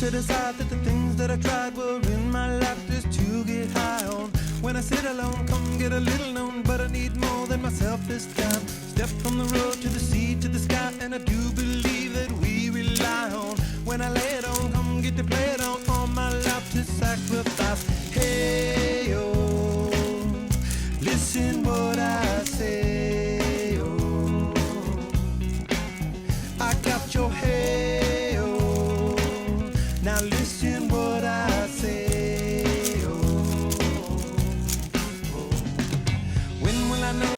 to decide that the things that I tried were in my life just to get high on. When I sit alone, come get a little known, but I need more than myself this time. Step from the road to the sea to the sky, and I do